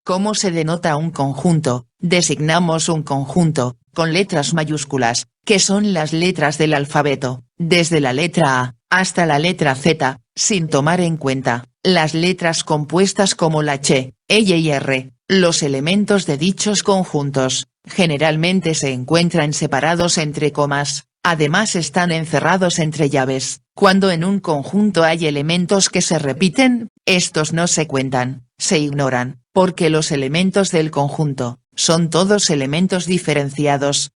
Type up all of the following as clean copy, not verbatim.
¿Cómo se denota un conjunto? Designamos un conjunto, con letras mayúsculas, que son las letras del alfabeto, desde la letra A, hasta la letra Z, sin tomar en cuenta, las letras compuestas como la Ch, L y R. Los elementos de dichos conjuntos, generalmente se encuentran separados entre comas, además están encerrados entre llaves. Cuando en un conjunto hay elementos que se repiten, estos no se cuentan, se ignoran, porque los elementos del conjunto, son todos elementos diferenciados.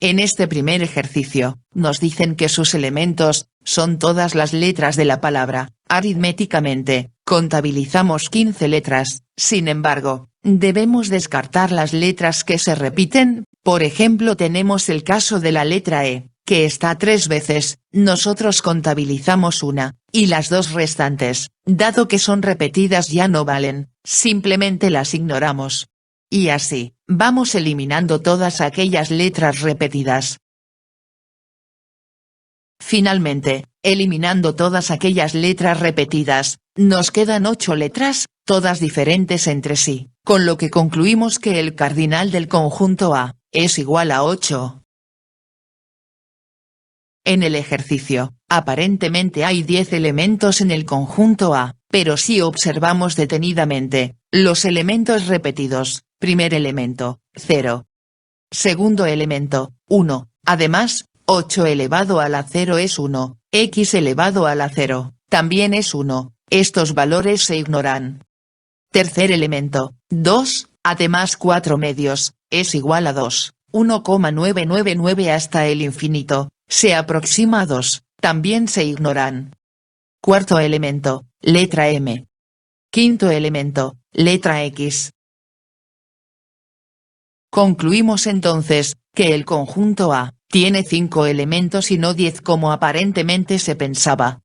En este primer ejercicio, nos dicen que sus elementos, son todas las letras de la palabra. Aritméticamente, contabilizamos 15 letras, sin embargo, debemos descartar las letras que se repiten. Por ejemplo, tenemos el caso de la letra E, que está 3 veces, nosotros contabilizamos una, y las 2 restantes, dado que son repetidas ya no valen, simplemente las ignoramos. Y así, vamos eliminando todas aquellas letras repetidas. Finalmente, eliminando todas aquellas letras repetidas, nos quedan 8 letras, todas diferentes entre sí, con lo que concluimos que el cardinal del conjunto A, es igual a 8. En el ejercicio, aparentemente hay 10 elementos en el conjunto A, pero si observamos detenidamente, los elementos repetidos, primer elemento, 0. Segundo elemento, 1, además, 8 elevado a la 0 es 1, x elevado a la 0, también es 1, estos valores se ignoran. Tercer elemento, 2, además 4 medios, es igual a 2, 1,999 hasta el infinito, se aproxima a 2, también se ignoran. Cuarto elemento, letra M. Quinto elemento, letra X. Concluimos entonces, que el conjunto A, tiene 5 elementos y no 10 como aparentemente se pensaba.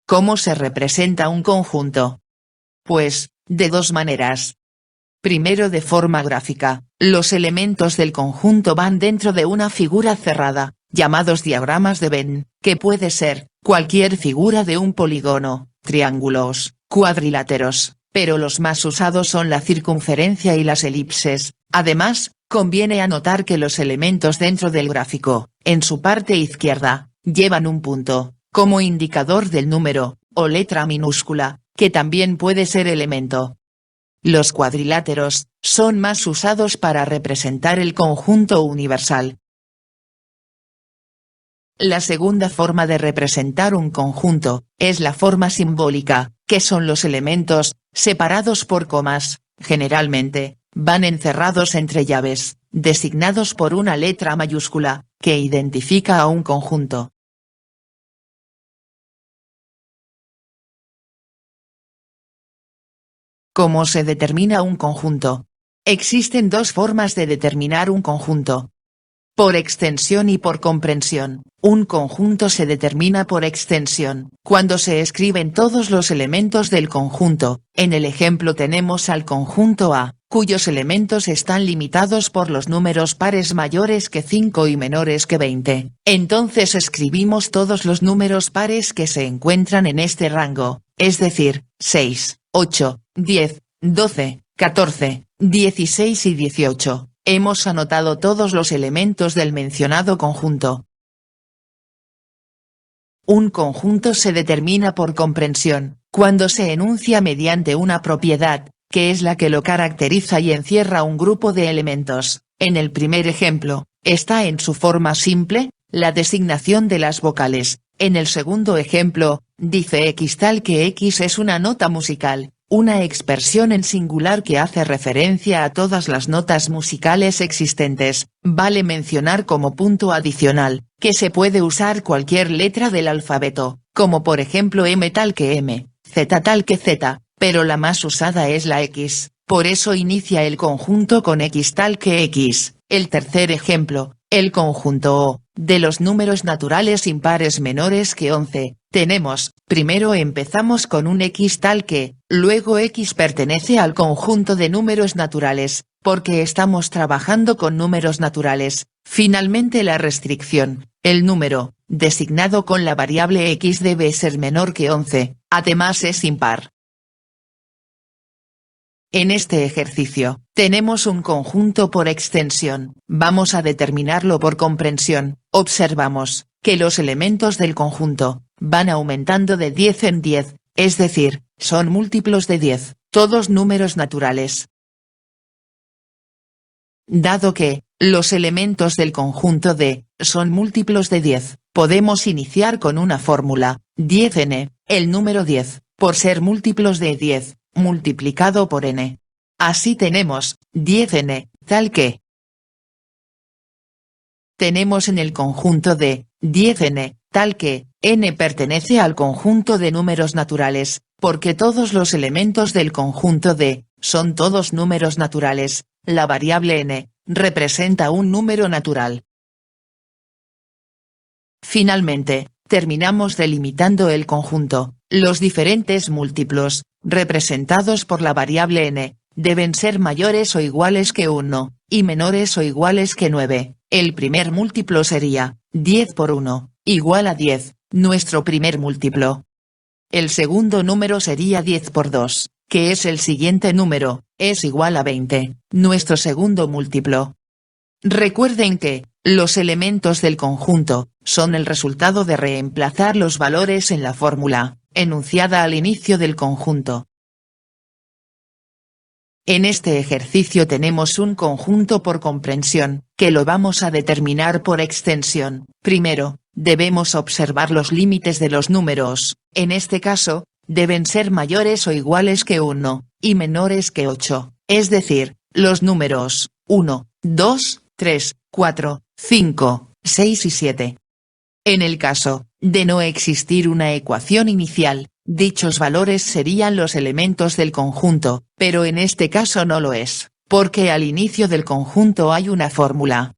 ¿Cómo se representa un conjunto? Pues, de 2 maneras. Primero de forma gráfica, los elementos del conjunto van dentro de una figura cerrada, llamados diagramas de Venn, que puede ser, cualquier figura de un polígono, triángulos, cuadriláteros, pero los más usados son la circunferencia y las elipses. Además, conviene anotar que los elementos dentro del gráfico, en su parte izquierda, llevan un punto, como indicador del número, o letra minúscula, que también puede ser elemento. Los cuadriláteros, son más usados para representar el conjunto universal. La segunda forma de representar un conjunto, es la forma simbólica, que son los elementos, separados por comas, generalmente, van encerrados entre llaves, designados por una letra mayúscula, que identifica a un conjunto. ¿Cómo se determina un conjunto? Existen 2 formas de determinar un conjunto. Por extensión y por comprensión. Un conjunto se determina por extensión, cuando se escriben todos los elementos del conjunto. En el ejemplo tenemos al conjunto A, cuyos elementos están limitados por los números pares mayores que 5 y menores que 20. Entonces escribimos todos los números pares que se encuentran en este rango, es decir, 6, 8, 10, 12, 14, 16 y 18. Hemos anotado todos los elementos del mencionado conjunto. Un conjunto se determina por comprensión, cuando se enuncia mediante una propiedad, que es la que lo caracteriza y encierra un grupo de elementos. En el primer ejemplo, está en su forma simple, la designación de las vocales. En el segundo ejemplo, dice X tal que X es una nota musical, una expresión en singular que hace referencia a todas las notas musicales existentes. Vale mencionar como punto adicional, que se puede usar cualquier letra del alfabeto, como por ejemplo M tal que M, Z tal que Z, pero la más usada es la X, por eso inicia el conjunto con X tal que X. El tercer ejemplo, el conjunto O, de los números naturales impares menores que 11, tenemos, primero empezamos con un X tal que, luego X pertenece al conjunto de números naturales, porque estamos trabajando con números naturales. Finalmente la restricción, el número, designado con la variable x debe ser menor que 11, además es impar. En este ejercicio, tenemos un conjunto por extensión, vamos a determinarlo por comprensión. Observamos que los elementos del conjunto van aumentando de 10 en 10, es decir, son múltiplos de 10, todos números naturales. Dado que los elementos del conjunto D son múltiplos de 10, podemos iniciar con una fórmula: 10n, el número 10, por ser múltiplos de 10, multiplicado por n. Así tenemos 10n, tal que tenemos en el conjunto de 10n, tal que n pertenece al conjunto de números naturales, porque todos los elementos del conjunto D son todos números naturales. La variable n representa un número natural. Finalmente, terminamos delimitando el conjunto. Los diferentes múltiplos, representados por la variable n, deben ser mayores o iguales que 1, y menores o iguales que 9. El primer múltiplo sería 10 por 1, igual a 10, nuestro primer múltiplo. El segundo número sería 10 por 2, que es el siguiente número, es igual a 20, nuestro segundo múltiplo. Recuerden que los elementos del conjunto son el resultado de reemplazar los valores en la fórmula enunciada al inicio del conjunto. En este ejercicio tenemos un conjunto por comprensión, que lo vamos a determinar por extensión. Primero, debemos observar los límites de los números, en este caso, deben ser mayores o iguales que 1, y menores que 8, es decir, los números 1, 2, 3, 4, 5, 6 y 7. En el caso de no existir una ecuación inicial, dichos valores serían los elementos del conjunto, pero en este caso no lo es, porque al inicio del conjunto hay una fórmula.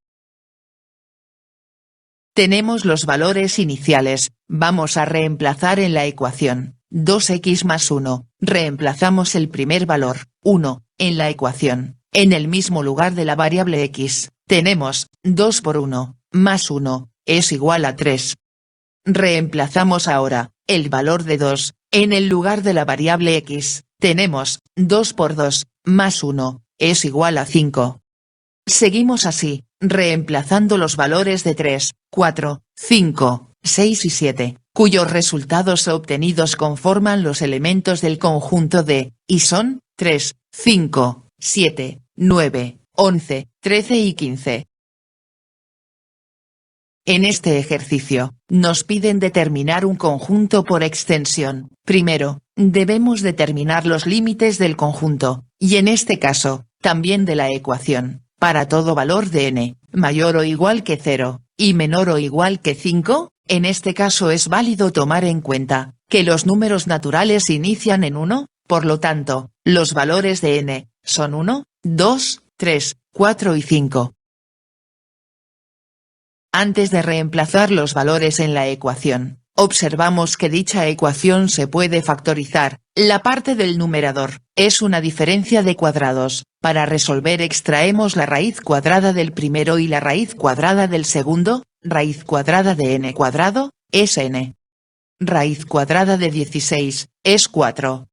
Tenemos los valores iniciales, vamos a reemplazar en la ecuación 2x más 1, reemplazamos el primer valor, 1, en la ecuación, en el mismo lugar de la variable x, tenemos 2 por 1, más 1, es igual a 3. Reemplazamos ahora el valor de 2, en el lugar de la variable x, tenemos 2 por 2, más 1, es igual a 5. Seguimos así, reemplazando los valores de 3, 4, 5, 6 y 7, cuyos resultados obtenidos conforman los elementos del conjunto D, y son 3, 5, 7, 9, 11, 13 y 15. En este ejercicio, nos piden determinar un conjunto por extensión. Primero, debemos determinar los límites del conjunto, y en este caso, también de la ecuación, para todo valor de n, mayor o igual que 0, y menor o igual que 5, en este caso es válido tomar en cuenta, que los números naturales inician en 1, por lo tanto, los valores de n, son 1, 2, 3, 4 y 5. Antes de reemplazar los valores en la ecuación, observamos que dicha ecuación se puede factorizar. La parte del numerador es una diferencia de cuadrados. Para resolver extraemos la raíz cuadrada del primero y la raíz cuadrada del segundo. Raíz cuadrada de n cuadrado es n. Raíz cuadrada de 16 es 4.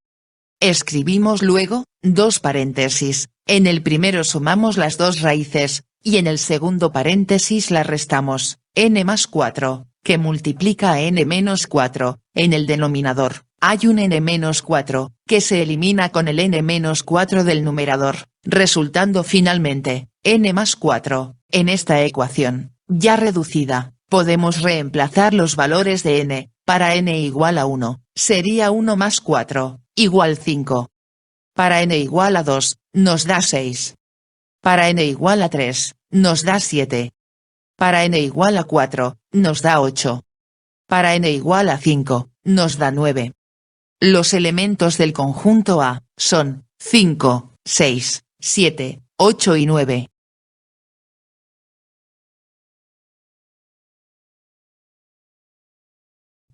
Escribimos luego, dos paréntesis, en el primero sumamos las dos raíces, y en el segundo paréntesis la restamos, n más 4, que multiplica a n menos 4, en el denominador, hay un n menos 4, que se elimina con el n menos 4 del numerador, resultando finalmente, n más 4, en esta ecuación, ya reducida, podemos reemplazar los valores de n, para n igual a 1, sería 1 más 4, igual 5. Para n igual a 2, nos da 6. Para n igual a 3, nos da 7. Para n igual a 4, nos da 8. Para n igual a 5, nos da 9. Los elementos del conjunto A son 5, 6, 7, 8 y 9.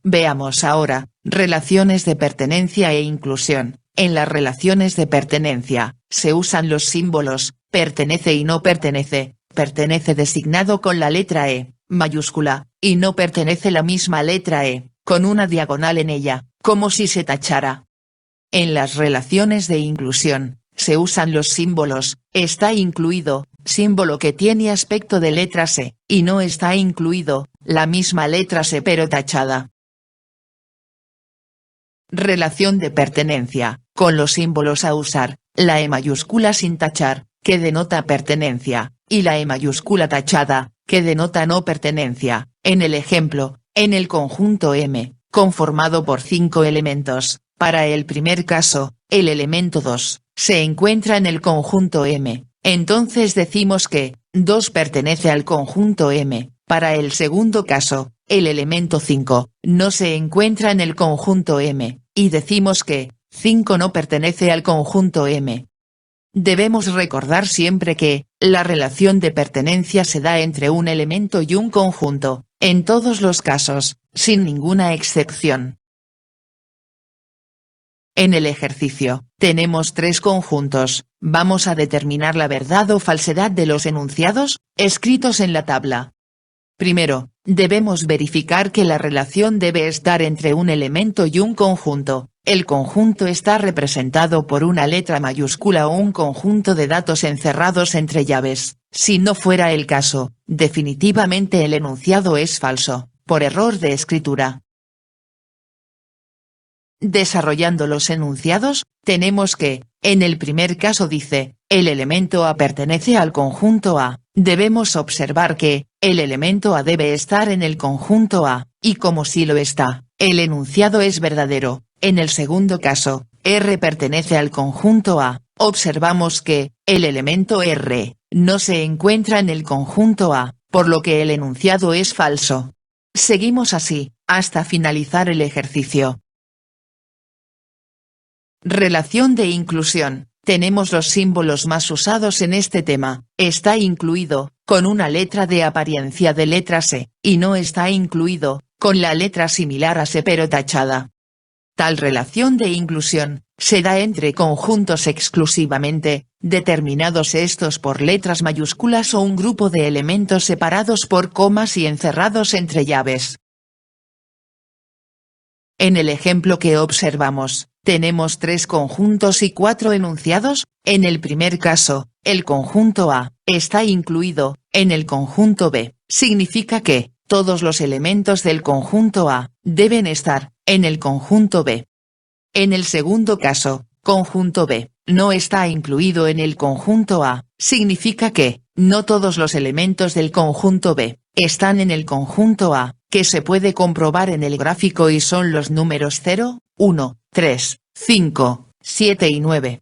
Veamos ahora, relaciones de pertenencia e inclusión. En las relaciones de pertenencia, se usan los símbolos, pertenece y no pertenece, pertenece designado con la letra E, mayúscula, y no pertenece la misma letra E, con una diagonal en ella, como si se tachara. En las relaciones de inclusión, se usan los símbolos, está incluido, símbolo que tiene aspecto de letra C, y no está incluido, la misma letra C pero tachada. Relación de pertenencia, con los símbolos a usar, la E mayúscula sin tachar, que denota pertenencia, y la E mayúscula tachada, que denota no pertenencia. En el ejemplo, en el conjunto M, conformado por 5 elementos, para el primer caso, el elemento 2, se encuentra en el conjunto M, entonces decimos que, 2 pertenece al conjunto M. Para el segundo caso, el elemento 5, no se encuentra en el conjunto M, y decimos que, 5 no pertenece al conjunto M. Debemos recordar siempre que, la relación de pertenencia se da entre un elemento y un conjunto, en todos los casos, sin ninguna excepción. En el ejercicio, tenemos 3 conjuntos, vamos a determinar la verdad o falsedad de los enunciados, escritos en la tabla. Primero, debemos verificar que la relación debe estar entre un elemento y un conjunto. El conjunto está representado por una letra mayúscula o un conjunto de datos encerrados entre llaves. Si no fuera el caso, definitivamente el enunciado es falso, por error de escritura. Desarrollando los enunciados, tenemos que, en el primer caso dice, el elemento A pertenece al conjunto A, debemos observar que, el elemento A debe estar en el conjunto A, y como si lo está, el enunciado es verdadero. En el segundo caso, R pertenece al conjunto A, observamos que, el elemento R, no se encuentra en el conjunto A, por lo que el enunciado es falso. Seguimos así, hasta finalizar el ejercicio. Relación de inclusión. Tenemos los símbolos más usados en este tema, está incluido, con una letra de apariencia de letra C, y no está incluido, con la letra similar a C pero tachada. Tal relación de inclusión, se da entre conjuntos exclusivamente, determinados estos por letras mayúsculas o un grupo de elementos separados por comas y encerrados entre llaves. En el ejemplo que observamos, tenemos 3 conjuntos y 4 enunciados. En el primer caso, el conjunto A está incluido en el conjunto B, significa que todos los elementos del conjunto A deben estar en el conjunto B. En el segundo caso, conjunto B no está incluido en el conjunto A, significa que no todos los elementos del conjunto B están en el conjunto A, que se puede comprobar en el gráfico y son los números 0, 1, 3, 5, 7 y 9.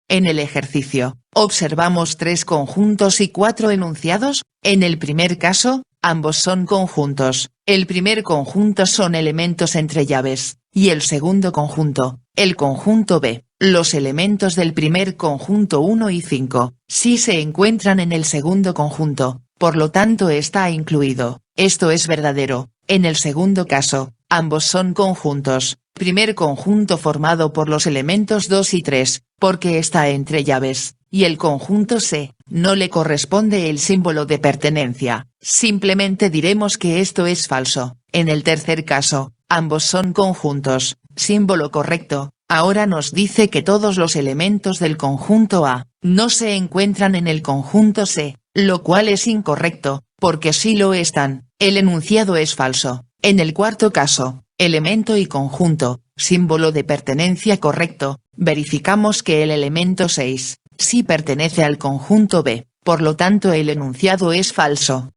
En el ejercicio, observamos 3 conjuntos y 4 enunciados. En el primer caso, ambos son conjuntos. El primer conjunto son elementos entre llaves, y el segundo conjunto, el conjunto B, los elementos del primer conjunto 1 y 5, sí se encuentran en el segundo conjunto, por lo tanto está incluido. Esto es verdadero. En el segundo caso, ambos son conjuntos. Primer conjunto formado por los elementos 2 y 3, porque está entre llaves, y el conjunto C, no le corresponde el símbolo de pertenencia, simplemente diremos que esto es falso. En el tercer caso, ambos son conjuntos, símbolo correcto. Ahora nos dice que todos los elementos del conjunto A, no se encuentran en el conjunto C, lo cual es incorrecto, porque si lo están, el enunciado es falso. En el cuarto caso, elemento y conjunto, símbolo de pertenencia correcto, verificamos que el elemento 6, sí pertenece al conjunto B, por lo tanto el enunciado es falso.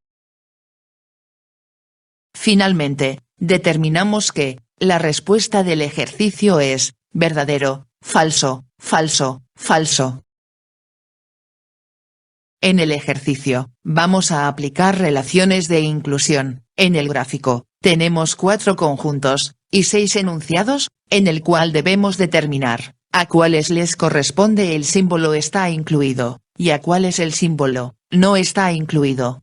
Finalmente, determinamos que, la respuesta del ejercicio es, verdadero, falso, falso, falso. En el ejercicio, vamos a aplicar relaciones de inclusión. En el gráfico, tenemos 4 conjuntos, y 6 enunciados, en el cual debemos determinar, a cuáles les corresponde el símbolo está incluido, y a cuáles el símbolo, no está incluido.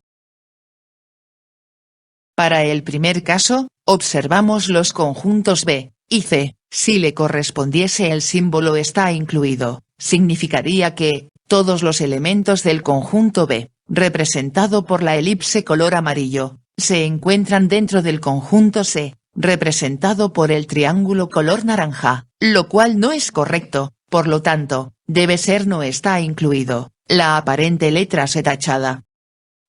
Para el primer caso, observamos los conjuntos B y C, si le correspondiese el símbolo está incluido, significaría que, todos los elementos del conjunto B, representado por la elipse color amarillo, se encuentran dentro del conjunto C, representado por el triángulo color naranja, lo cual no es correcto, por lo tanto, debe ser no está incluido, la aparente letra C tachada.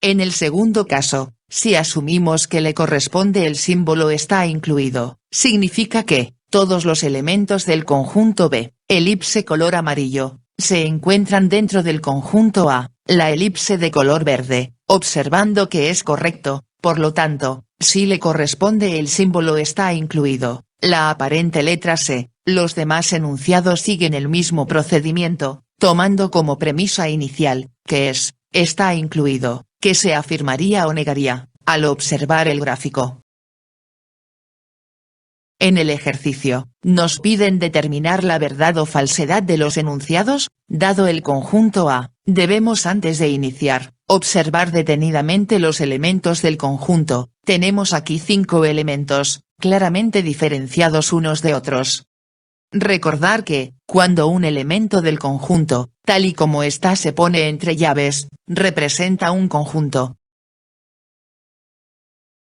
En el segundo caso, si asumimos que le corresponde el símbolo está incluido, significa que todos los elementos del conjunto B, elipse color amarillo, se encuentran dentro del conjunto A, la elipse de color verde, observando que es correcto, por lo tanto, si le corresponde el símbolo está incluido, la aparente letra C, los demás enunciados siguen el mismo procedimiento, tomando como premisa inicial, que es, está incluido, que se afirmaría o negaría, al observar el gráfico. En el ejercicio, nos piden determinar la verdad o falsedad de los enunciados, dado el conjunto A, debemos antes de iniciar, observar detenidamente los elementos del conjunto, tenemos aquí 5 elementos, claramente diferenciados unos de otros. Recordar que, cuando un elemento del conjunto, tal y como está se pone entre llaves, representa un conjunto.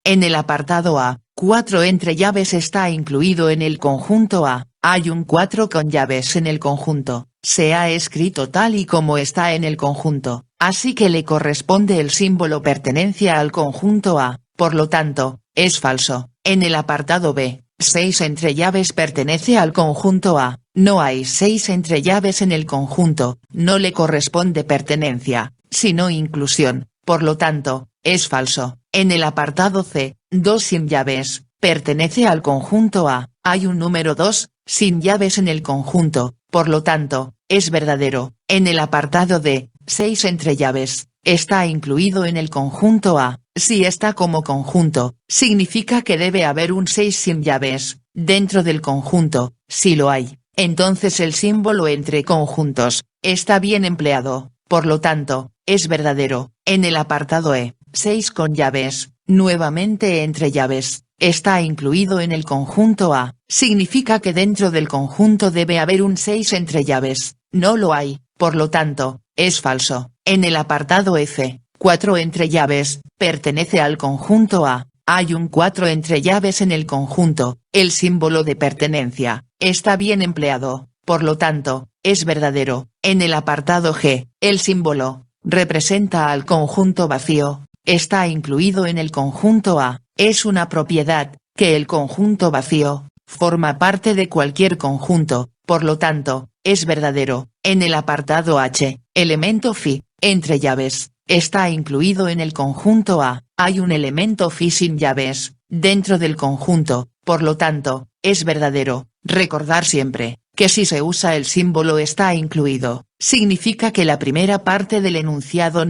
En el apartado A, 4 entre llaves está incluido en el conjunto A, hay un 4 con llaves en el conjunto, se ha escrito tal y como está en el conjunto, así que le corresponde el símbolo pertenencia al conjunto A, por lo tanto, es falso. En el apartado B, 6 entre llaves pertenece al conjunto A, no hay 6 entre llaves en el conjunto, no le corresponde pertenencia, sino inclusión, por lo tanto, es falso. En el apartado C, 2 sin llaves, pertenece al conjunto A, hay un número 2, sin llaves en el conjunto, por lo tanto, es verdadero. En el apartado D, 6 entre llaves, está incluido en el conjunto A, si está como conjunto, significa que debe haber un 6 sin llaves, dentro del conjunto, si lo hay, entonces el símbolo entre conjuntos, está bien empleado, por lo tanto, es verdadero. En el apartado E, 6 con llaves, nuevamente entre llaves, está incluido en el conjunto A, significa que dentro del conjunto debe haber un 6 entre llaves, no lo hay, por lo tanto, es falso. En el apartado F, 4 entre llaves, pertenece al conjunto A, hay un 4 entre llaves en el conjunto, el símbolo de pertenencia, está bien empleado, por lo tanto, es verdadero. En el apartado G, el símbolo, representa al conjunto vacío, está incluido en el conjunto A, es una propiedad, que el conjunto vacío, forma parte de cualquier conjunto, por lo tanto, es verdadero. En el apartado H, elemento phi, entre llaves, está incluido en el conjunto A, hay un elemento phi sin llaves, dentro del conjunto, por lo tanto, es verdadero. Recordar siempre, que si se usa el símbolo está incluido, significa que la primera parte del enunciado